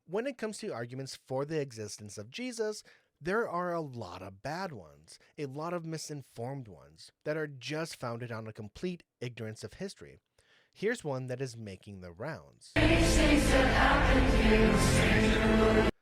When it comes to arguments for the existence of Jesus, there are a lot of bad ones, a lot of misinformed ones that are just founded on a complete ignorance of history. Here's one that is making the rounds.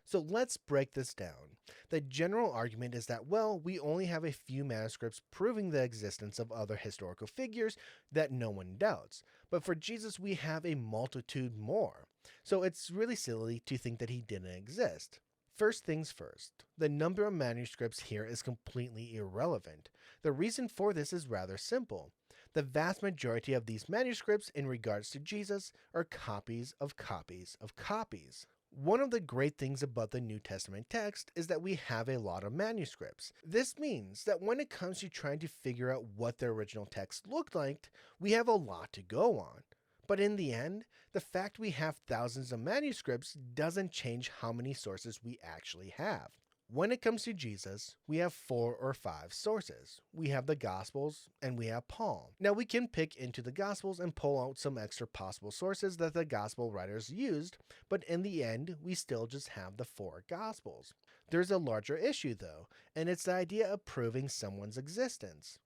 So let's break this down. The general argument is that, well, we only have a few manuscripts proving the existence of other historical figures that no one doubts. But for Jesus, we have a multitude more. So it's really silly to think that he didn't exist. First things first, the number of manuscripts here is completely irrelevant. The reason for this is rather simple. The vast majority of these manuscripts in regards to Jesus are copies of copies of copies. One of the great things about the New Testament text is that we have a lot of manuscripts. This means that when it comes to trying to figure out what the original text looked like, we have a lot to go on. But in the end, the fact we have thousands of manuscripts doesn't change how many sources we actually have. When it comes to Jesus, we have 4 or 5 sources. We have the Gospels and we have Paul. Now we can pick into the Gospels and pull out some extra possible sources that the Gospel writers used, but in the end, we still just have the 4 Gospels. There's a larger issue though, and it's the idea of proving someone's existence.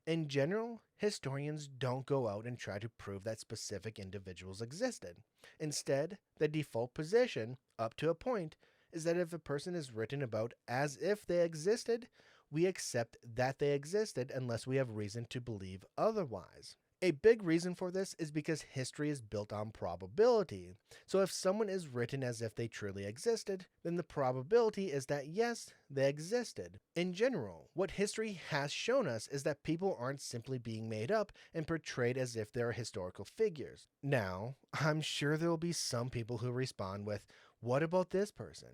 In general, historians don't go out and try to prove that specific individuals existed. Instead, the default position, up to a point, is that if a person is written about as if they existed, we accept that they existed unless we have reason to believe otherwise. A big reason for this is because history is built on probability. So if someone is written as if they truly existed, then the probability is that yes, they existed. In general, what history has shown us is that people aren't simply being made up and portrayed as if they're historical figures. Now, I'm sure there will be some people who respond with, "What about this person?"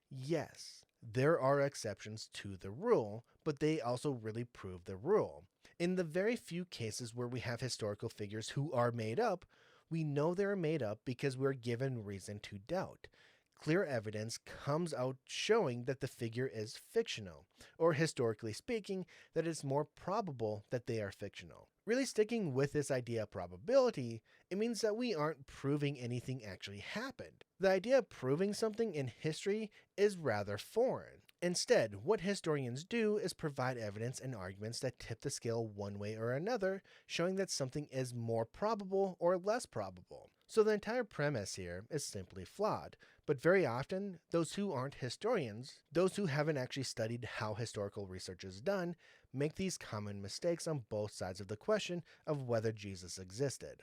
Yes, there are exceptions to the rule, but they also really prove the rule. In the very few cases where we have historical figures who are made up, we know they're made up because we're given reason to doubt. Clear evidence comes out showing that the figure is fictional, or historically speaking, that it's more probable that they are fictional. Really sticking with this idea of probability, it means that we aren't proving anything actually happened. The idea of proving something in history is rather foreign. Instead, what historians do is provide evidence and arguments that tip the scale one way or another, showing that something is more probable or less probable. So the entire premise here is simply flawed, but very often, those who aren't historians, those who haven't actually studied how historical research is done, make these common mistakes on both sides of the question of whether Jesus existed.